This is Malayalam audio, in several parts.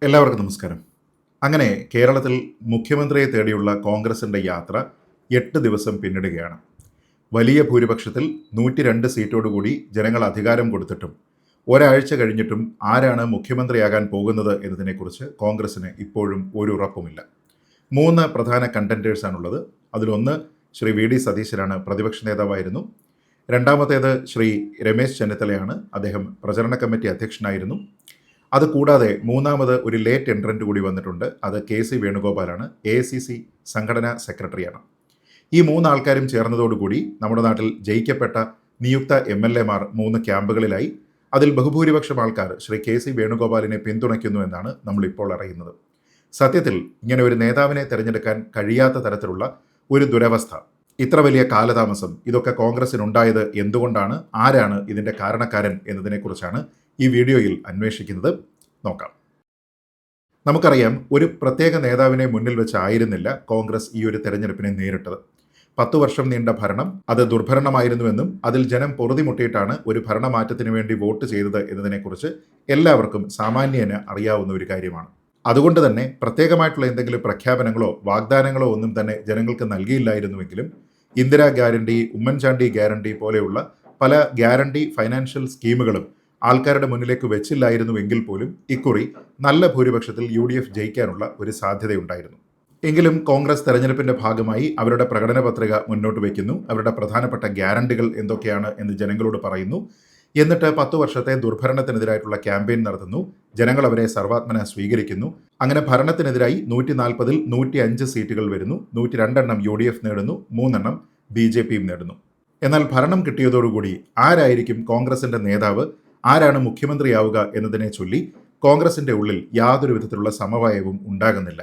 എല്ലാവർക്കും നമസ്കാരം. അങ്ങനെ കേരളത്തിൽ മുഖ്യമന്ത്രിയെ തേടിയുള്ള കോൺഗ്രസിന്റെ യാത്ര 8 ദിവസം പിന്നിടുകയാണ്. വലിയ ഭൂരിപക്ഷത്തിൽ 102 സീറ്റോടുകൂടി ജനങ്ങൾ അധികാരം കൊടുത്തിട്ടും ഒരാഴ്ച കഴിഞ്ഞിട്ടും ആരാണ് മുഖ്യമന്ത്രിയാകാൻ പോകുന്നത് എന്നതിനെക്കുറിച്ച് കോൺഗ്രസിന് ഇപ്പോഴും ഒരു ഉറപ്പുമില്ല. 3 പ്രധാന കണ്ടന്റേഴ്സാണുള്ളത്. അതിലൊന്ന് ശ്രീ വി ഡി സതീശനാണ്, പ്രതിപക്ഷ നേതാവായിരുന്നു. രണ്ടാമത്തേത് ശ്രീ രമേശ് ചെന്നിത്തലയാണ്, അദ്ദേഹം പ്രചരണ കമ്മിറ്റി അധ്യക്ഷനായിരുന്നു. അതുകൂടാതെ മൂന്നാമത് ഒരു ലേറ്റ് എൻട്രൻ്റ് കൂടി വന്നിട്ടുണ്ട്. അത് കെ സി വേണുഗോപാലാണ്, AICC സംഘടനാ സെക്രട്ടറിയാണ്. ഈ 3 ആൾക്കാരും ചേർന്നതോടുകൂടി നമ്മുടെ നാട്ടിൽ ജയിക്കപ്പെട്ട നിയുക്ത MLA മാർ 3 ക്യാമ്പുകളിലായി. അതിൽ ബഹുഭൂരിപക്ഷം ആൾക്കാർ ശ്രീ കെ സി വേണുഗോപാലിനെ പിന്തുണയ്ക്കുന്നു എന്നാണ് നമ്മളിപ്പോൾ അറിയുന്നത്. സത്യത്തിൽ ഇങ്ങനെ ഒരു നേതാവിനെ തിരഞ്ഞെടുക്കാൻ കഴിയാത്ത തരത്തിലുള്ള ഒരു ദുരവസ്ഥ, ഇത്ര വലിയ കാലതാമസം, ഇതൊക്കെ കോൺഗ്രസിനുണ്ടായത് എന്തുകൊണ്ടാണ്, ആരാണ് ഇതിൻ്റെ കാരണക്കാരൻ എന്നതിനെക്കുറിച്ചാണ് ഈ വീഡിയോയിൽ അന്വേഷിക്കുന്നത്. നോക്കാം. നമുക്കറിയാം, ഒരു പ്രത്യേക നേതാവിനെ മുന്നിൽ വെച്ചായിരുന്നില്ല കോൺഗ്രസ് ഈ ഒരു തെരഞ്ഞെടുപ്പിനെ നേരിട്ടത്. 10 വർഷം നീണ്ട ഭരണം അത് ദുർഭരണമായിരുന്നുവെന്നും അതിൽ ജനം പൊറുതിമുട്ടിയിട്ടാണ് ഒരു ഭരണമാറ്റത്തിന് വേണ്ടി വോട്ട് ചെയ്തത് എന്നതിനെക്കുറിച്ച് എല്ലാവർക്കും സാമാന്യേന അറിയാവുന്ന ഒരു കാര്യമാണ്. അതുകൊണ്ട് തന്നെ പ്രത്യേകമായിട്ടുള്ള എന്തെങ്കിലും പ്രഖ്യാപനങ്ങളോ വാഗ്ദാനങ്ങളോ ഒന്നും തന്നെ ജനങ്ങൾക്ക് നൽകിയില്ലായിരുന്നുവെങ്കിലും ഇന്ദിരാ ഗ്യാരണ്ടി, ഉമ്മൻചാണ്ടി ഗ്യാരണ്ടി പോലെയുള്ള പല ഗ്യാരണ്ടി ഫൈനാൻഷ്യൽ സ്കീമുകളും ആൾക്കാരുടെ മുന്നിലേക്ക് വെച്ചില്ലായിരുന്നുവെങ്കിൽ പോലും ഇക്കുറി നല്ല ഭൂരിപക്ഷത്തിൽ UDF ജയിക്കാനുള്ള ഒരു സാധ്യതയുണ്ടായിരുന്നു. എങ്കിലും കോൺഗ്രസ് തെരഞ്ഞെടുപ്പിന്റെ ഭാഗമായി അവരുടെ പ്രകടന പത്രിക മുന്നോട്ട് വയ്ക്കുന്നു. അവരുടെ പ്രധാനപ്പെട്ട ഗ്യാരണ്ടികൾ എന്തൊക്കെയാണ് എന്ന് ജനങ്ങളോട് പറയുന്നു. എന്നിട്ട് 10 വർഷത്തെ ദുർഭരണത്തിനെതിരായിട്ടുള്ള ക്യാമ്പയിൻ നടത്തുന്നു. ജനങ്ങൾ അവരെ സർവാത്മന സ്വീകരിക്കുന്നു. അങ്ങനെ ഭരണത്തിനെതിരായി 140-ൽ 105 സീറ്റുകൾ വരുന്നു. 102 UDF നേടുന്നു, 3 BJPയും നേടുന്നു. എന്നാൽ ഭരണം കിട്ടിയതോടുകൂടി ആരായിരിക്കും കോൺഗ്രസിന്റെ നേതാവ്, ആരാണ് മുഖ്യമന്ത്രിയാവുക എന്നതിനെ ചൊല്ലി കോൺഗ്രസിന്റെ ഉള്ളിൽ യാതൊരു വിധത്തിലുള്ള സമവായവും ഉണ്ടാകുന്നില്ല.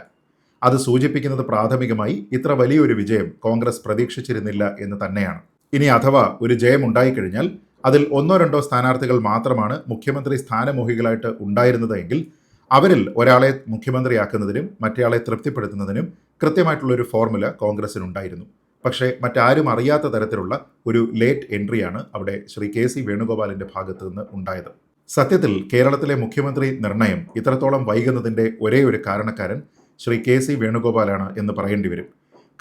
അത് സൂചിപ്പിക്കുന്നത് പ്രാഥമികമായി ഇത്ര വലിയൊരു വിജയം കോൺഗ്രസ് പ്രതീക്ഷിച്ചിരുന്നില്ല എന്ന് തന്നെയാണ്. ഇനി അഥവാ ഒരു ജയം ഉണ്ടായിക്കഴിഞ്ഞാൽ അതിൽ 1-2 സ്ഥാനാർത്ഥികൾ മാത്രമാണ് മുഖ്യമന്ത്രി സ്ഥാനമോഹികളായിട്ട് ഉണ്ടായിരുന്നത് എങ്കിൽ അവരിൽ ഒരാളെ മുഖ്യമന്ത്രിയാക്കുന്നതിനും മറ്റേയാളെ തൃപ്തിപ്പെടുത്തുന്നതിനും കൃത്യമായിട്ടുള്ളൊരു ഫോർമുല കോൺഗ്രസിനുണ്ടായിരുന്നു. പക്ഷേ മറ്റാരും അറിയാത്ത തരത്തിലുള്ള ഒരു ലേറ്റ് എൻട്രിയാണ് അവിടെ ശ്രീ കെ സി വേണുഗോപാലിൻ്റെ ഭാഗത്ത് നിന്ന് ഉണ്ടായത്. സത്യത്തിൽ കേരളത്തിലെ മുഖ്യമന്ത്രി നിർണയം ഇത്രത്തോളം വൈകുന്നതിൻ്റെ ഒരേ ഒരു കാരണക്കാരൻ ശ്രീ കെ സി വേണുഗോപാലാണ് എന്ന് പറയേണ്ടി വരും.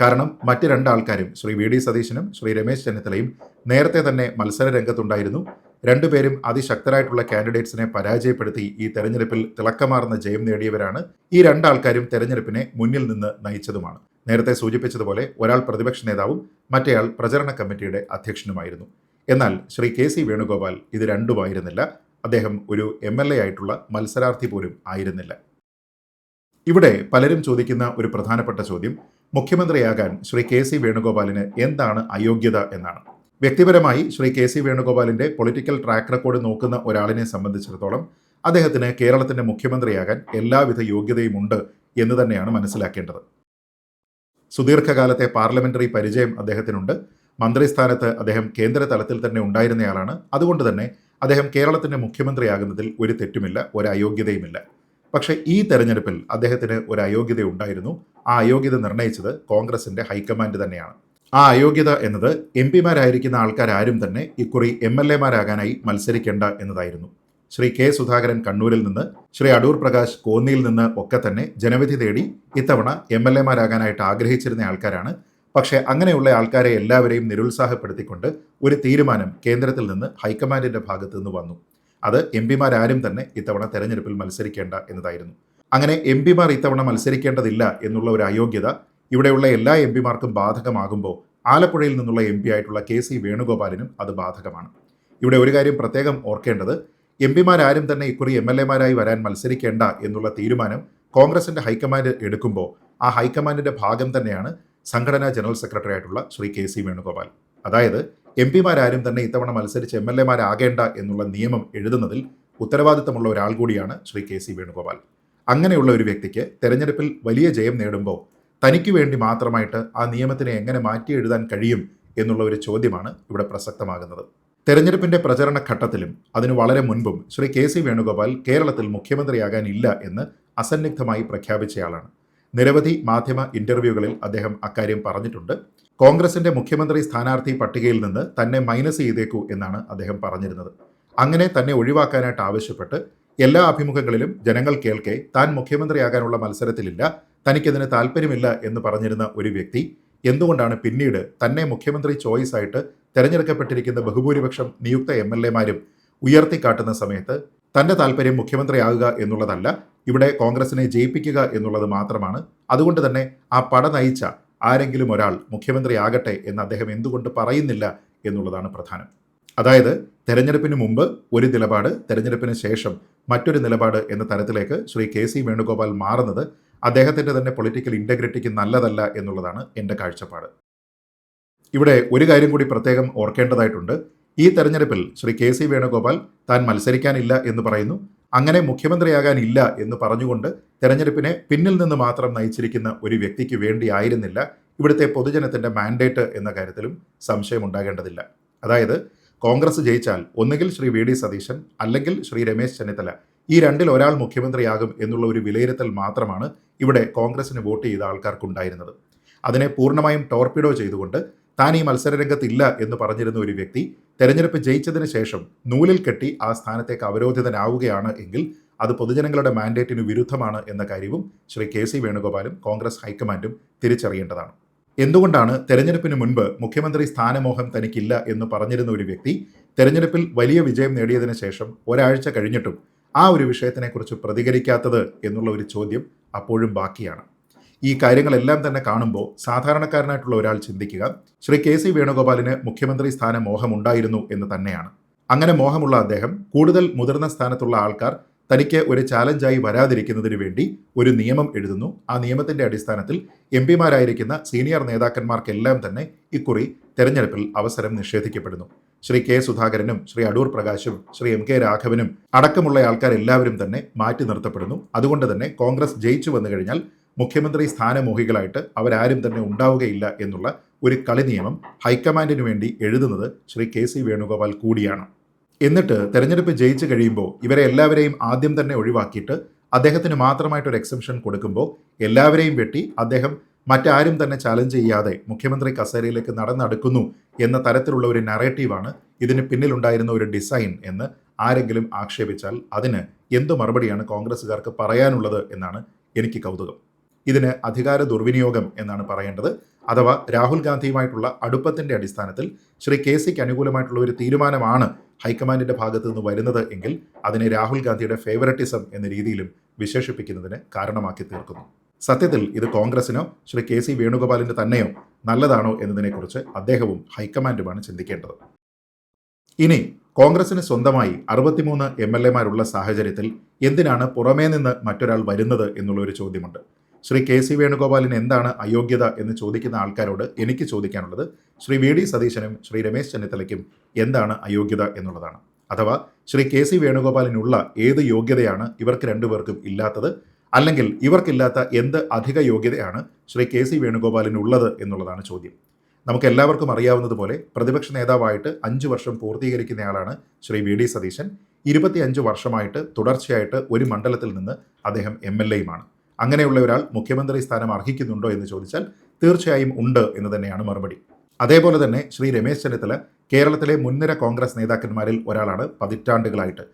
കാരണം മറ്റ് 2 ആൾക്കാരും, ശ്രീ വി ഡി സതീശനും ശ്രീ രമേശ് ചെന്നിത്തലയും നേരത്തെ തന്നെ മത്സര രംഗത്തുണ്ടായിരുന്നു. 2 പേരും അതിശക്തരായിട്ടുള്ള കാൻഡിഡേറ്റ്സിനെ പരാജയപ്പെടുത്തി ഈ തെരഞ്ഞെടുപ്പിൽ തിളക്കമാർന്ന ജയം നേടിയവരാണ്. ഈ 2 ആൾക്കാരും തെരഞ്ഞെടുപ്പിനെ മുന്നിൽ നിന്ന് നയിച്ചതുമാണ്. നേരത്തെ സൂചിപ്പിച്ചതുപോലെ ഒരാൾ പ്രതിപക്ഷ നേതാവും മറ്റേയാൾ പ്രചരണ കമ്മിറ്റിയുടെ അധ്യക്ഷനുമായിരുന്നു. എന്നാൽ ശ്രീ കെ സി വേണുഗോപാൽ ഇത് രണ്ടുമായിരുന്നില്ല. അദ്ദേഹം ഒരു MLA ആയിട്ടുള്ള മത്സരാർത്ഥി പോലും ആയിരുന്നില്ല. ഇവിടെ പലരും ചോദിക്കുന്ന ഒരു പ്രധാനപ്പെട്ട ചോദ്യം, മുഖ്യമന്ത്രിയാകാൻ ശ്രീ കെ സി വേണുഗോപാലിന് എന്താണ് അയോഗ്യത എന്നാണ്. വ്യക്തിപരമായി ശ്രീ കെ സി വേണുഗോപാലിൻ്റെ പൊളിറ്റിക്കൽ ട്രാക്ക് റെക്കോർഡ് നോക്കുന്ന ഒരാളിനെ സംബന്ധിച്ചിടത്തോളം അദ്ദേഹത്തിന് കേരളത്തിൻ്റെ മുഖ്യമന്ത്രിയാകാൻ എല്ലാവിധ യോഗ്യതയുമുണ്ട് എന്ന് തന്നെയാണ് മനസ്സിലാക്കേണ്ടത്. സുദീർഘകാലത്തെ പാർലമെന്ററി പരിചയം അദ്ദേഹത്തിനുണ്ട്. മന്ത്രിസ്ഥാനത്ത് അദ്ദേഹം കേന്ദ്ര തലത്തിൽ തന്നെ ഉണ്ടായിരുന്നയാളാണ്. അതുകൊണ്ട് തന്നെ അദ്ദേഹം കേരളത്തിൻ്റെ മുഖ്യമന്ത്രിയാകുന്നതിൽ ഒരു തെറ്റുമില്ല, ഒരു അയോഗ്യതയുമില്ല. പക്ഷേ ഈ തെരഞ്ഞെടുപ്പിൽ അദ്ദേഹത്തിന് ഒരു അയോഗ്യത ഉണ്ടായിരുന്നു. ആ അയോഗ്യത നിർണയിച്ചത് കോൺഗ്രസിന്റെ ഹൈക്കമാൻഡ് തന്നെയാണ്. ആ അയോഗ്യത എന്നത് MP-മാരായിരിക്കുന്ന ആൾക്കാരും തന്നെ ഇക്കുറി MLA-മാരാകാനായി മത്സരിക്കേണ്ട എന്നതായിരുന്നു. ശ്രീ കെ സുധാകരൻ കണ്ണൂരിൽ നിന്ന്, ശ്രീ അടൂർ പ്രകാശ് കോന്നിയിൽ നിന്ന് ഒക്കെ തന്നെ ജനവിധി തേടി ഇത്തവണ MLA-മാരാകാനായിട്ട് ആഗ്രഹിച്ചിരുന്ന ആൾക്കാരാണ്. പക്ഷേ അങ്ങനെയുള്ള ആൾക്കാരെ എല്ലാവരെയും നിരുത്സാഹപ്പെടുത്തിക്കൊണ്ട് ഒരു തീരുമാനം കേന്ദ്രത്തിൽ നിന്ന് ഹൈക്കമാൻഡിന്റെ ഭാഗത്തു നിന്ന് വന്നു. അത് MP-മാരാരും തന്നെ ഇത്തവണ തെരഞ്ഞെടുപ്പിൽ മത്സരിക്കേണ്ട എന്നതായിരുന്നു. അങ്ങനെ MP-മാർ ഇത്തവണ മത്സരിക്കേണ്ടതില്ല എന്നുള്ള ഒരു അയോഗ്യത ഇവിടെയുള്ള എല്ലാ MP-മാർക്കും ബാധകമാകുമ്പോൾ ആലപ്പുഴയിൽ നിന്നുള്ള MP ആയിട്ടുള്ള കെ സി വേണുഗോപാലിനും അത് ബാധകമാണ്. ഇവിടെ ഒരു കാര്യം പ്രത്യേകം ഓർക്കേണ്ടത്, MP-മാരാരും തന്നെ ഇക്കുറി MLA-മാരായി വരാൻ മത്സരിക്കേണ്ട എന്നുള്ള തീരുമാനം കോൺഗ്രസിന്റെ ഹൈക്കമാൻഡ് എടുക്കുമ്പോൾ ആ ഹൈക്കമാൻഡിന്റെ ഭാഗം തന്നെയാണ് സംഘടനാ ജനറൽ സെക്രട്ടറി ആയിട്ടുള്ള ശ്രീ കെ സി വേണുഗോപാൽ. അതായത് MP-മാരാരും തന്നെ ഇത്തവണ മത്സരിച്ച് MLA-മാരാകേണ്ട എന്നുള്ള നിയമം എഴുതുന്നതിൽ ഉത്തരവാദിത്തമുള്ള ഒരാൾ കൂടിയാണ് ശ്രീ കെ സി വേണുഗോപാൽ. അങ്ങനെയുള്ള ഒരു വ്യക്തിക്ക് തെരഞ്ഞെടുപ്പിൽ വലിയ ജയം നേടുമ്പോൾ തനിക്ക് വേണ്ടി മാത്രമായിട്ട് ആ നിയമത്തിനെ എങ്ങനെ മാറ്റി എഴുതാൻ കഴിയും എന്നുള്ള ഒരു ചോദ്യമാണ് ഇവിടെ പ്രസക്തമാകുന്നത്. തെരഞ്ഞെടുപ്പിന്റെ പ്രചരണ ഘട്ടത്തിലും അതിനു വളരെ മുൻപും ശ്രീ കെ സി വേണുഗോപാൽ കേരളത്തിൽ മുഖ്യമന്ത്രിയാകാനില്ല എന്ന് അസന്നിഗ്ധമായി പ്രഖ്യാപിച്ചയാളാണ്. നിരവധി മാധ്യമ ഇന്റർവ്യൂകളിൽ അദ്ദേഹം അക്കാര്യം പറഞ്ഞിട്ടുണ്ട്. കോൺഗ്രസിന്റെ മുഖ്യമന്ത്രി സ്ഥാനാർത്ഥി പട്ടികയിൽ നിന്ന് തന്നെ മൈനസ് ചെയ്തേക്കൂ എന്നാണ് അദ്ദേഹം പറഞ്ഞിരുന്നത്. അങ്ങനെ തന്നെ ഒഴിവാക്കാനായിട്ട് ആവശ്യപ്പെട്ട് എല്ലാ അഭിമുഖങ്ങളിലും ജനങ്ങൾ കേൾക്കെ താൻ മുഖ്യമന്ത്രിയാകാനുള്ള മത്സരത്തിലില്ല, തനിക്കതിന് താല്പര്യമില്ല എന്ന് പറഞ്ഞിരുന്ന ഒരു വ്യക്തി എന്തുകൊണ്ടാണ് പിന്നീട് തന്നെ മുഖ്യമന്ത്രി ചോയ്സ് ആയിട്ട് തെരഞ്ഞെടുക്കപ്പെട്ടിരിക്കുന്ന ബഹുഭൂരിപക്ഷം നിയുക്ത MLA-മാരും ഉയർത്തിക്കാട്ടുന്ന സമയത്ത് തന്റെ താല്പര്യം മുഖ്യമന്ത്രിയാകുക എന്നുള്ളതല്ല, ഇവിടെ കോൺഗ്രസിനെ ജയിപ്പിക്കുക എന്നുള്ളത് മാത്രമാണ്, അതുകൊണ്ട് തന്നെ ആ പട നയിച്ച ആരെങ്കിലും ഒരാൾ മുഖ്യമന്ത്രിയാകട്ടെ എന്ന് അദ്ദേഹം എന്തുകൊണ്ട് പറയുന്നില്ല എന്നുള്ളതാണ് പ്രധാനം. അതായത് തെരഞ്ഞെടുപ്പിന് മുമ്പ് ഒരു നിലപാട്, തെരഞ്ഞെടുപ്പിന് ശേഷം മറ്റൊരു നിലപാട് എന്ന തരത്തിലേക്ക് ശ്രീ KC വേണുഗോപാൽ മാറുന്നത് അദ്ദേഹത്തിൻ്റെ തന്നെ പൊളിറ്റിക്കൽ ഇൻറ്റഗ്രിറ്റിക്ക് നല്ലതല്ല എന്നുള്ളതാണ് എൻ്റെ കാഴ്ചപ്പാട്. ഇവിടെ ഒരു കാര്യം കൂടി പ്രത്യേകം ഓർക്കേണ്ടതായിട്ടുണ്ട്. ഈ തെരഞ്ഞെടുപ്പിൽ ശ്രീ KC വേണുഗോപാൽ താൻ മത്സരിക്കാനില്ല എന്ന് പറയുന്നു. അങ്ങനെ മുഖ്യമന്ത്രിയാകാനില്ല എന്ന് പറഞ്ഞുകൊണ്ട് തെരഞ്ഞെടുപ്പിനെ പിന്നിൽ നിന്ന് മാത്രം നയിച്ചിരിക്കുന്ന ഒരു വ്യക്തിക്ക് വേണ്ടിയായിരുന്നില്ല ഇവിടുത്തെ പൊതുജനത്തിൻ്റെ മാൻഡേറ്റ് എന്ന കാര്യത്തിലും സംശയമുണ്ടാകേണ്ടതില്ല. അതായത് കോൺഗ്രസ് ജയിച്ചാൽ ഒന്നുകിൽ ശ്രീ VD സതീശൻ അല്ലെങ്കിൽ ശ്രീ രമേശ് ചെന്നിത്തല, ഈ രണ്ടിൽ ഒരാൾ മുഖ്യമന്ത്രിയാകും എന്നുള്ള ഒരു വിലയിരുത്തൽ മാത്രമാണ് ഇവിടെ കോൺഗ്രസിന് വോട്ട് ചെയ്ത ആൾക്കാർക്കുണ്ടായിരുന്നത്. അതിനെ പൂർണ്ണമായും ടോർപിഡോ ചെയ്തുകൊണ്ട് താൻ ഈ മത്സരരംഗത്തില്ല എന്ന് പറഞ്ഞിരുന്ന ഒരു വ്യക്തി തെരഞ്ഞെടുപ്പ് ജയിച്ചതിന് ശേഷം നൂലിൽ കെട്ടി ആ സ്ഥാനത്തേക്ക് അവരോധിതനാവുകയാണ് എങ്കിൽ അത് പൊതുജനങ്ങളുടെ മാൻഡേറ്റിന് വിരുദ്ധമാണ് എന്ന കാര്യവും ശ്രീ KC വേണുഗോപാലും കോൺഗ്രസ് ഹൈക്കമാൻഡും തിരിച്ചറിയേണ്ടതാണ്. എന്തുകൊണ്ടാണ് തെരഞ്ഞെടുപ്പിന് മുൻപ് മുഖ്യമന്ത്രി സ്ഥാനമോഹം തനിക്കില്ല എന്ന് പറഞ്ഞിരുന്ന ഒരു വ്യക്തി തെരഞ്ഞെടുപ്പിൽ വലിയ വിജയം നേടിയതിനു ശേഷം ഒരാഴ്ച കഴിഞ്ഞിട്ടും ആ ഒരു വിഷയത്തിനെക്കുറിച്ച് പ്രതികരിക്കാത്തത് എന്നുള്ള ഒരു ചോദ്യം അപ്പോഴും ബാക്കിയാണ്. ഈ കാര്യങ്ങളെല്ലാം തന്നെ കാണുമ്പോൾ സാധാരണക്കാരനായിട്ടുള്ള ഒരാൾ ചിന്തിക്കുക, ശ്രീ KC വേണുഗോപാലിന് മുഖ്യമന്ത്രി സ്ഥാന മോഹമുണ്ടായിരുന്നു എന്ന് തന്നെയാണ്. അങ്ങനെ മോഹമുള്ള അദ്ദേഹം കൂടുതൽ മുതിർന്ന സ്ഥാനത്തുള്ള ആൾക്കാർ തനിക്ക് ഒരു ചാലഞ്ചായി വരാതിരിക്കുന്നതിന് വേണ്ടി ഒരു നിയമം എഴുതുന്നു. ആ നിയമത്തിന്റെ അടിസ്ഥാനത്തിൽ MP-മാരായിരിക്കുന്ന സീനിയർ നേതാക്കന്മാർക്കെല്ലാം തന്നെ ഇക്കുറി തെരഞ്ഞെടുപ്പിൽ അവസരം നിഷേധിക്കപ്പെടുന്നു. ശ്രീ K സുധാകരനും ശ്രീ അടൂർ പ്രകാശും ശ്രീ MK രാഘവനും അടക്കമുള്ള ആൾക്കാരെല്ലാവരും തന്നെ മാറ്റി നിർത്തപ്പെടുന്നു. അതുകൊണ്ട് തന്നെ കോൺഗ്രസ് ജയിച്ചു വന്നു കഴിഞ്ഞാൽ മുഖ്യമന്ത്രി സ്ഥാനമോഹികളായിട്ട് അവരാരും തന്നെ ഉണ്ടാവുകയില്ല എന്നുള്ള ഒരു കളി നിയമം ഹൈക്കമാൻഡിന് വേണ്ടി എഴുതുന്നത് ശ്രീ KC വേണുഗോപാൽ കൂടിയാണ്. എന്നിട്ട് തെരഞ്ഞെടുപ്പ് ജയിച്ചു കഴിയുമ്പോൾ ഇവരെ എല്ലാവരെയും ആദ്യം തന്നെ ഒഴിവാക്കിയിട്ട് അദ്ദേഹത്തിന് മാത്രമായിട്ടൊരു എക്സംഷൻ കൊടുക്കുമ്പോൾ എല്ലാവരെയും വെട്ടി അദ്ദേഹം മറ്റാരും തന്നെ ചാലഞ്ച് ചെയ്യാതെ മുഖ്യമന്ത്രി കസേരയിലേക്ക് നടന്നടുക്കുന്നു എന്ന തരത്തിലുള്ള ഒരു നറേറ്റീവാണ് ഇതിന് പിന്നിലുണ്ടായിരുന്ന ഒരു ഡിസൈൻ എന്ന് ആരെങ്കിലും ആക്ഷേപിച്ചാൽ അതിന് എന്തു മറുപടിയാണ് കോൺഗ്രസ്സുകാർക്ക് പറയാനുള്ളത് എന്നാണ് എനിക്ക് കൗതുകം. ഇതിന് അധികാര ദുർവിനിയോഗം എന്നാണ് പറയേണ്ടത്. അഥവാ രാഹുൽ ഗാന്ധിയുമായിട്ടുള്ള അടുപ്പത്തിൻ്റെ അടിസ്ഥാനത്തിൽ ശ്രീ KCക്ക് അനുകൂലമായിട്ടുള്ള ഒരു തീരുമാനമാണ് ഹൈക്കമാൻഡിൻ്റെ ഭാഗത്തു നിന്ന് വരുന്നത് എങ്കിൽ അതിനെ രാഹുൽ ഗാന്ധിയുടെ ഫേവററ്റിസം എന്ന രീതിയിലും വിശേഷിപ്പിക്കുന്നതിന് കാരണമാക്കി തീർക്കുന്നു. സത്യത്തിൽ ഇത് കോൺഗ്രസിനോ ശ്രീ KC വേണുഗോപാലിന് തന്നെയോ നല്ലതാണോ എന്നതിനെക്കുറിച്ച് അദ്ദേഹവും ഹൈക്കമാൻഡുമാണ് ചിന്തിക്കേണ്ടത്. ഇനി കോൺഗ്രസിന് സ്വന്തമായി 63 MLA-മാരുള്ള സാഹചര്യത്തിൽ എന്തിനാണ് പുറമേ നിന്ന് മറ്റൊരാൾ വരുന്നത് എന്നുള്ളൊരു ചോദ്യമുണ്ട്. ശ്രീ KC വേണുഗോപാലിന് എന്താണ് അയോഗ്യത എന്ന് ചോദിക്കുന്ന ആൾക്കാരോട് എനിക്ക് ചോദിക്കാനുള്ളത് ശ്രീ VD സതീശനും ശ്രീ രമേശ് ചെന്നിത്തലയ്ക്കും എന്താണ് അയോഗ്യത എന്നുള്ളതാണ്. അഥവാ ശ്രീ KC വേണുഗോപാലിനുള്ള ഏത് യോഗ്യതയാണ് ഇവർക്ക് രണ്ടുപേർക്കും ഇല്ലാത്തത്, അല്ലെങ്കിൽ ഇവർക്കില്ലാത്ത എന്ത് അധിക യോഗ്യതയാണ് ശ്രീ KC വേണുഗോപാലിനുള്ളത് എന്നുള്ളതാണ് ചോദ്യം. നമുക്ക് എല്ലാവർക്കും അറിയാവുന്നതുപോലെ പ്രതിപക്ഷ നേതാവായിട്ട് 5 വർഷം പൂർത്തീകരിക്കുന്നയാളാണ് ശ്രീ VD സതീശൻ. 25 വർഷമായിട്ട് തുടർച്ചയായിട്ട് ഒരു മണ്ഡലത്തിൽ നിന്ന് അദ്ദേഹം MLA-യുമാണ്. അങ്ങനെയുള്ള ഒരാൾ മുഖ്യമന്ത്രി സ്ഥാനം അർഹിക്കുന്നുണ്ടോ എന്ന് ചോദിച്ചാൽ തീർച്ചയായും ഉണ്ട് എന്ന് തന്നെയാണ് മറുപടി. അതേപോലെ തന്നെ ശ്രീ രമേശ് ചെന്നിത്തല കേരളത്തിലെ മുൻനിര കോൺഗ്രസ് നേതാക്കന്മാരിൽ ഒരാളാണ്. പതിറ്റാണ്ടുകളായിട്ട്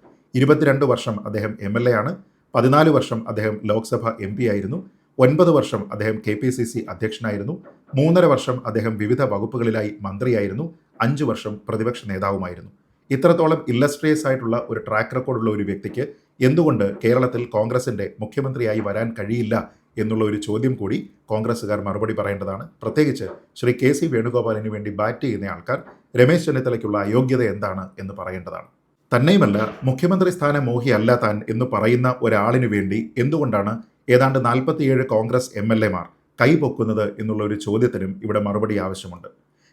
22 വർഷം അദ്ദേഹം MLA ആണ്. 14 വർഷം അദ്ദേഹം ലോക്സഭ MP ആയിരുന്നു. 9 വർഷം അദ്ദേഹം KPCC അധ്യക്ഷനായിരുന്നു. 3.5 വർഷം അദ്ദേഹം വിവിധ വകുപ്പുകളിലായി മന്ത്രിയായിരുന്നു. 5 വർഷം പ്രതിപക്ഷ നേതാവുമായിരുന്നു. ഇത്രത്തോളം ഇല്ലസ്ട്രിയസ് ആയിട്ടുള്ള ഒരു ട്രാക്ക് റെക്കോർഡുള്ള ഒരു വ്യക്തിക്ക് എന്തുകൊണ്ട് കേരളത്തിൽ കോൺഗ്രസിൻ്റെ മുഖ്യമന്ത്രിയായി വരാൻ കഴിയില്ല എന്നുള്ള ഒരു ചോദ്യം കൂടി കോൺഗ്രസ്സുകാർ മറുപടി പറയേണ്ടതാണ്. പ്രത്യേകിച്ച് ശ്രീ KC വേണുഗോപാലിന് വേണ്ടി ബാറ്റ് ചെയ്യുന്ന ആൾക്കാർ രമേശ് ചെന്നിത്തലയ്ക്കുള്ള അയോഗ്യത എന്താണ് എന്ന് പറയേണ്ടതാണ്. തന്നെയുമല്ല, മുഖ്യമന്ത്രി സ്ഥാന മോഹിയല്ല താൻ എന്ന് പറയുന്ന ഒരാളിനു വേണ്ടി എന്തുകൊണ്ടാണ് ഏതാണ്ട് 47 കോൺഗ്രസ് MLA-മാർ കൈപൊക്കുന്നത് എന്നുള്ള ഒരു ചോദ്യത്തിനും ഇവിടെ മറുപടി ആവശ്യമുണ്ട്.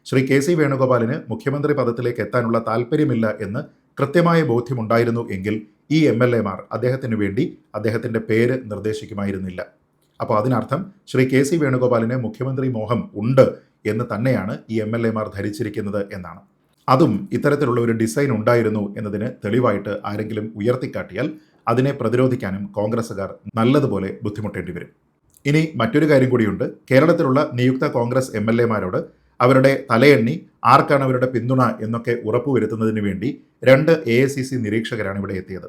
ശ്രീ KC വേണുഗോപാലിന് മുഖ്യമന്ത്രി പദത്തിലേക്ക് എത്താനുള്ള താല്പര്യമില്ല എന്ന് കൃത്യമായ ബോധ്യമുണ്ടായിരുന്നു എങ്കിൽ ഈ MLA-മാർ അദ്ദേഹത്തിന് വേണ്ടി അദ്ദേഹത്തിൻ്റെ പേര് നിർദ്ദേശിക്കുമായിരുന്നില്ല. അപ്പോൾ അതിനർത്ഥം ശ്രീ KC വേണുഗോപാലിന് മുഖ്യമന്ത്രി മോഹം ഉണ്ട് എന്ന് തന്നെയാണ് ഈ MLA-മാർ ധരിച്ചിരിക്കുന്നത് എന്നാണ്. അതും ഇത്തരത്തിലുള്ള ഒരു ഡിസൈൻ ഉണ്ടായിരുന്നു എന്നതിന് തെളിവായിട്ട് ആരെങ്കിലും ഉയർത്തിക്കാട്ടിയാൽ അതിനെ പ്രതിരോധിക്കാനും കോൺഗ്രസ്സുകാർ നല്ലതുപോലെ ബുദ്ധിമുട്ടേണ്ടി വരും. ഇനി മറ്റൊരു കാര്യം കൂടിയുണ്ട്. കേരളത്തിലുള്ള നിയുക്ത കോൺഗ്രസ് MLA-മാരോട് അവരുടെ തലയെണ്ണി ആർക്കാണ് അവരുടെ പിന്തുണ എന്നൊക്കെ ഉറപ്പുവരുത്തുന്നതിന് വേണ്ടി 2 AICC നിരീക്ഷകരാണ് ഇവിടെ എത്തിയത്.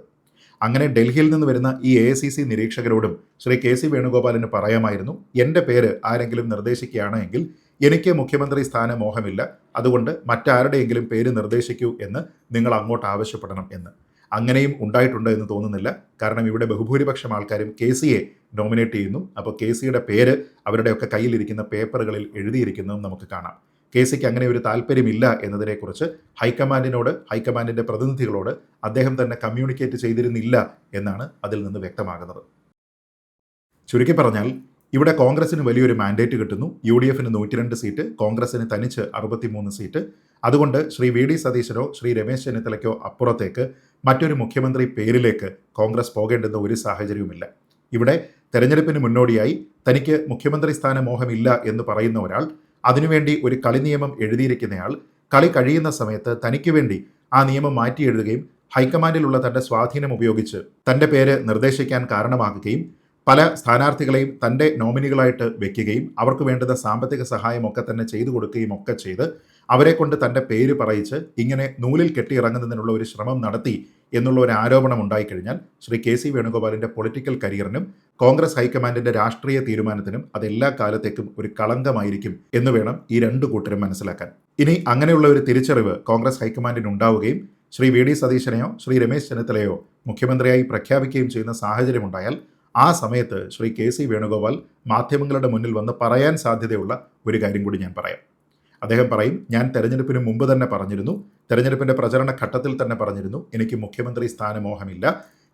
അങ്ങനെ ഡൽഹിയിൽ നിന്ന് വരുന്ന ഈ AICC നിരീക്ഷകരോടും ശ്രീ KC വേണുഗോപാലിന് പറയാമായിരുന്നു, എൻ്റെ പേര് ആരെങ്കിലും നിർദ്ദേശിക്കുകയാണ് എങ്കിൽ എനിക്ക് മുഖ്യമന്ത്രി സ്ഥാന മോഹമില്ല, അതുകൊണ്ട് മറ്റാരുടെയെങ്കിലും പേര് നിർദ്ദേശിക്കൂ എന്ന് നിങ്ങൾ അങ്ങോട്ട് ആവശ്യപ്പെടണം എന്ന്. അങ്ങനെയും ഉണ്ടായിട്ടുണ്ട് എന്ന് തോന്നുന്നില്ല. കാരണം ഇവിടെ ബഹുഭൂരിപക്ഷം ആൾക്കാരും KCയെ നോമിനേറ്റ് ചെയ്യുന്നു. അപ്പോൾ KCയുടെ പേര് അവരുടെയൊക്കെ കയ്യിലിരിക്കുന്ന പേപ്പറുകളിൽ എഴുതിയിരിക്കുന്നതും നമുക്ക് കാണാം. KCക്ക് അങ്ങനെ ഒരു താല്പര്യമില്ല എന്നതിനെക്കുറിച്ച് ഹൈക്കമാൻഡിൻ്റെ പ്രതിനിധികളോട് അദ്ദേഹം തന്നെ കമ്മ്യൂണിക്കേറ്റ് ചെയ്തിരുന്നില്ല എന്നാണ് അതിൽ നിന്ന് വ്യക്തമാകുന്നത്. ചുരുക്കി പറഞ്ഞാൽ ഇവിടെ കോൺഗ്രസിന് വലിയൊരു മാൻഡേറ്റ് കിട്ടുന്നു. UDFന് 102 സീറ്റ്, കോൺഗ്രസിന് തനിച്ച് 63 സീറ്റ്. അതുകൊണ്ട് ശ്രീ VD സതീശനോ ശ്രീ രമേശ് ചെന്നിത്തലയ്ക്കോ അപ്പുറത്തേക്ക് മറ്റൊരു മുഖ്യമന്ത്രി പേരിലേക്ക് കോൺഗ്രസ് പോകേണ്ടുന്ന ഒരു സാഹചര്യവുമില്ല. ഇവിടെ തെരഞ്ഞെടുപ്പിന് മുന്നോടിയായി തനിക്ക് മുഖ്യമന്ത്രി സ്ഥാന മോഹമില്ല എന്ന് പറയുന്ന ഒരാൾ, അതിനുവേണ്ടി ഒരു കളി നിയമം എഴുതിയിരിക്കുന്നയാൾ, കളി കഴിയുന്ന സമയത്ത് തനിക്ക് വേണ്ടി ആ നിയമം മാറ്റി എഴുതുകയും ഹൈക്കമാൻഡിലുള്ള തൻ്റെ സ്വാധീനം ഉപയോഗിച്ച് തൻ്റെ പേര് നിർദ്ദേശിക്കാൻ കാരണമാക്കുകയും പല സ്ഥാനാർത്ഥികളെയും തൻ്റെ നോമിനികളായിട്ട് വെക്കുകയും അവർക്ക് വേണ്ടുന്ന സാമ്പത്തിക സഹായമൊക്കെ തന്നെ ചെയ്തു കൊടുക്കുകയും ഒക്കെ ചെയ്ത് അവരെ കൊണ്ട് തൻ്റെ പേര് പറയിച്ച് ഇങ്ങനെ നൂലിൽ കെട്ടിയിറങ്ങുന്നതിനുള്ള ഒരു ശ്രമം നടത്തി എന്നുള്ള ഒരു ആരോപണം ഉണ്ടായിക്കഴിഞ്ഞാൽ ശ്രീ KC വേണുഗോപാലിൻ്റെ പൊളിറ്റിക്കൽ കരിയറിനും കോൺഗ്രസ് ഹൈക്കമാൻഡിൻ്റെ രാഷ്ട്രീയ തീരുമാനത്തിനും അതെല്ലാ കാലത്തേക്കും ഒരു കളങ്കമായിരിക്കും എന്ന് വേണം ഈ രണ്ടു കൂട്ടരും മനസ്സിലാക്കാൻ. ഇനി അങ്ങനെയുള്ള ഒരു തിരിച്ചറിവ് കോൺഗ്രസ് ഹൈക്കമാൻഡിന് ഉണ്ടാവുകയും ശ്രീ VD സതീശനെയോ ശ്രീ രമേശ് ചെന്നിത്തലയോ മുഖ്യമന്ത്രിയായി പ്രഖ്യാപിക്കുകയും ചെയ്യുന്ന സാഹചര്യമുണ്ടായാൽ ആ സമയത്ത് ശ്രീ KC വേണുഗോപാൽ മാധ്യമങ്ങളുടെ മുന്നിൽ വന്ന് പറയാൻ സാധ്യതയുള്ള ഒരു കാര്യം കൂടി ഞാൻ പറയാം. അദ്ദേഹം പറയും, ഞാൻ തെരഞ്ഞെടുപ്പിന് മുമ്പ് തന്നെ പറഞ്ഞിരുന്നു, തെരഞ്ഞെടുപ്പിൻ്റെ പ്രചരണ ഘട്ടത്തിൽ തന്നെ പറഞ്ഞിരുന്നു, എനിക്ക് മുഖ്യമന്ത്രി സ്ഥാനമോഹമില്ല,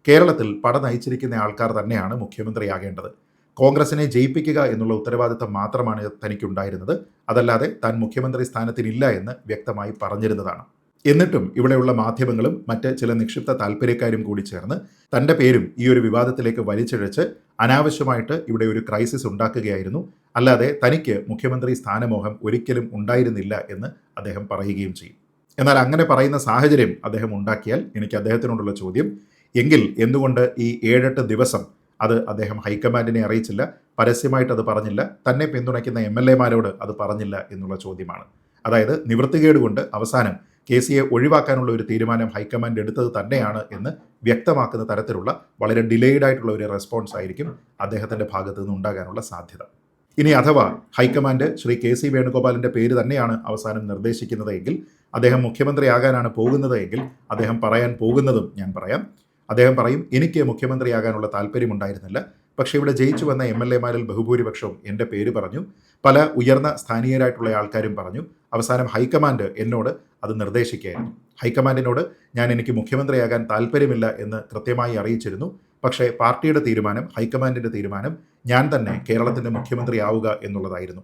കേരളത്തിൽ പട നയിച്ചിരിക്കുന്ന ആൾക്കാർ തന്നെയാണ് മുഖ്യമന്ത്രിയാകേണ്ടത്, കോൺഗ്രസിനെ ജയിപ്പിക്കുക എന്നുള്ള ഉത്തരവാദിത്തം മാത്രമാണ് തനിക്കുണ്ടായിരുന്നത്, അതല്ലാതെ താൻ മുഖ്യമന്ത്രി സ്ഥാനത്തിനില്ല എന്ന് വ്യക്തമായി പറഞ്ഞിരുന്നതാണ്. എന്നിട്ടും ഇവിടെയുള്ള മാധ്യമങ്ങളും മറ്റ് ചില നിക്ഷിപ്ത താല്പര്യക്കാരും കൂടി ചേർന്ന് തൻ്റെ പേരും ഈ ഒരു വിവാദത്തിലേക്ക് വലിച്ചിഴച്ച് അനാവശ്യമായിട്ട് ഇവിടെ ഒരു ക്രൈസിസ് ഉണ്ടാക്കുകയായിരുന്നു. അല്ലാതെ തനിക്ക് മുഖ്യമന്ത്രി സ്ഥാനമോഹം ഒരിക്കലും ഉണ്ടായിരുന്നില്ല എന്ന് അദ്ദേഹം പറയുകയും ചെയ്യും. എന്നാൽ അങ്ങനെ പറയുന്ന സാഹചര്യം അദ്ദേഹം ഉണ്ടാക്കിയാൽ എനിക്ക് അദ്ദേഹത്തിനോടുള്ള ചോദ്യം, എങ്കിൽ എന്തുകൊണ്ട് ഈ 7-8 ദിവസം അത് അദ്ദേഹം ഹൈക്കമാൻഡിനെ അറിയിച്ചില്ല, പരസ്യമായിട്ട് അത് പറഞ്ഞില്ല, തന്നെ പിന്തുണയ്ക്കുന്ന MLA-മാരോട് അത് പറഞ്ഞില്ല എന്നുള്ള ചോദ്യമാണ്. അതായത് നിവൃത്തികേട് കൊണ്ട് അവസാനം KCയെ ഒഴിവാക്കാനുള്ള ഒരു തീരുമാനം ഹൈക്കമാൻഡ് എടുത്തത് തന്നെയാണ് എന്ന് വ്യക്തമാക്കുന്ന തരത്തിലുള്ള വളരെ ഡിലേയ്ഡ് ആയിട്ടുള്ള ഒരു റെസ്പോൺസ് ആയിരിക്കും അദ്ദേഹത്തിൻ്റെ ഭാഗത്തു നിന്ന് ഉണ്ടാകാനുള്ള സാധ്യത. ഇനി അഥവാ ഹൈക്കമാൻഡ് ശ്രീ KC വേണുഗോപാലിൻ്റെ പേര് തന്നെയാണ് അവസാനം നിർദ്ദേശിക്കുന്നത് എങ്കിൽ, അദ്ദേഹം മുഖ്യമന്ത്രിയാകാനാണ് പോകുന്നത് എങ്കിൽ, അദ്ദേഹം പറയാൻ പോകുന്നതും ഞാൻ പറയാം. അദ്ദേഹം പറയും, എനിക്ക് മുഖ്യമന്ത്രിയാകാനുള്ള താല്പര്യമുണ്ടായിരുന്നില്ല, പക്ഷേ ഇവിടെ ജയിച്ചു വന്ന MLA-മാരിൽ ബഹുഭൂരിപക്ഷവും എൻ്റെ പേര് പറഞ്ഞു, പല ഉയർന്ന സ്ഥാനീയരായിട്ടുള്ള ആൾക്കാരും പറഞ്ഞു, അവസാനം ഹൈക്കമാൻഡ് എന്നോട് അത് നിർദ്ദേശിക്കുകയായിരുന്നു. ഹൈക്കമാൻഡിനോട് എനിക്ക് മുഖ്യമന്ത്രിയാകാൻ താല്പര്യമില്ല എന്ന് കൃത്യമായി അറിയിച്ചിരുന്നു, പക്ഷേ പാർട്ടിയുടെ തീരുമാനം, ഹൈക്കമാൻഡിൻ്റെ തീരുമാനം ഞാൻ തന്നെ കേരളത്തിൻ്റെ മുഖ്യമന്ത്രിയാവുക എന്നുള്ളതായിരുന്നു.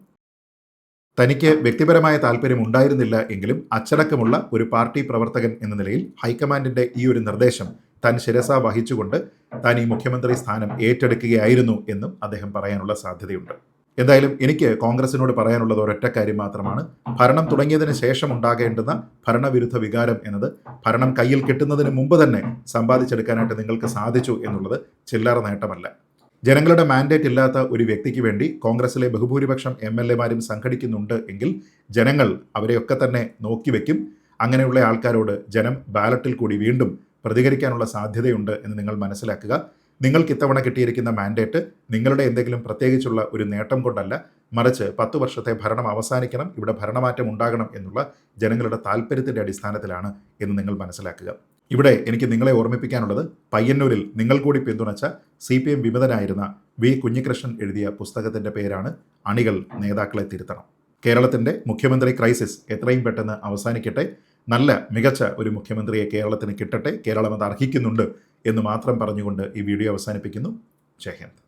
തനിക്ക് വ്യക്തിപരമായ താല്പര്യം ഉണ്ടായിരുന്നില്ല എങ്കിലും അച്ചടക്കമുള്ള ഒരു പാർട്ടി പ്രവർത്തകൻ എന്ന നിലയിൽ ഹൈക്കമാൻഡിൻ്റെ ഈ ഒരു നിർദ്ദേശം താൻ ശിരസ വഹിച്ചുകൊണ്ട് താൻ ഈ മുഖ്യമന്ത്രി സ്ഥാനം ഏറ്റെടുക്കുകയായിരുന്നു എന്നും അദ്ദേഹം പറയാനുള്ള സാധ്യതയുണ്ട്. എന്തായാലും എനിക്ക് കോൺഗ്രസിനോട് പറയാനുള്ളത് ഒരൊറ്റ കാര്യം മാത്രമാണ്. ഭരണം തുടങ്ങിയതിന് ശേഷം ഉണ്ടാകേണ്ടുന്ന ഭരണവിരുദ്ധ വികാരം എന്നത് ഭരണം കയ്യിൽ കിട്ടുന്നതിന് മുമ്പ് തന്നെ സമ്പാദിച്ചെടുക്കാനായിട്ട് നിങ്ങൾക്ക് സാധിച്ചു എന്നുള്ളത് ചില്ലറ നേട്ടമല്ല. ജനങ്ങളുടെ മാൻഡേറ്റ് ഇല്ലാത്ത ഒരു വ്യക്തിക്ക് വേണ്ടി കോൺഗ്രസിലെ ബഹുഭൂരിപക്ഷം MLA-മാരും സംഘടിക്കുന്നുണ്ട് എങ്കിൽ ജനങ്ങൾ അവരെയൊക്കെ തന്നെ നോക്കിവെക്കും. അങ്ങനെയുള്ള ആൾക്കാരോട് ജനം ബാലറ്റിൽ കൂടി വീണ്ടും പ്രതികരിക്കാനുള്ള സാധ്യതയുണ്ട് എന്ന് നിങ്ങൾ മനസ്സിലാക്കുക. നിങ്ങൾക്ക് ഇത്തവണ കിട്ടിയിരിക്കുന്ന മാൻഡേറ്റ് നിങ്ങളുടെ എന്തെങ്കിലും പ്രത്യേകിച്ചുള്ള ഒരു നേട്ടം കൊണ്ടല്ല, മറിച്ച് 10 വർഷത്തെ ഭരണം അവസാനിക്കണം, ഇവിടെ ഭരണമാറ്റം ഉണ്ടാകണം എന്നുള്ള ജനങ്ങളുടെ താല്പര്യത്തിൻ്റെ അടിസ്ഥാനത്തിലാണ് എന്ന് നിങ്ങൾ മനസ്സിലാക്കുക. ഇവിടെ എനിക്ക് നിങ്ങളെ ഓർമ്മിപ്പിക്കാനുള്ളത്, പയ്യന്നൂരിൽ നിങ്ങൾ കൂടി പിന്തുണച്ച CPM വിമതനായിരുന്ന V കുഞ്ഞികൃഷ്ണൻ എഴുതിയ പുസ്തകത്തിൻ്റെ പേരാണ് അണികൾ നേതാക്കളെ തിരുത്തണം. കേരളത്തിൻ്റെ മുഖ്യമന്ത്രി ക്രൈസിസ് എത്രയും പെട്ടെന്ന് അവസാനിക്കട്ടെ, നല്ല മികച്ച ഒരു മുഖ്യമന്ത്രിയെ കേരളത്തിന് കിട്ടട്ടെ, കേരളം അത് അർഹിക്കുന്നുണ്ട് എന്ന് മാത്രം പറഞ്ഞുകൊണ്ട് ഈ വീഡിയോ അവസാനിപ്പിക്കുന്നു. ജയ് ഹിന്ദ്.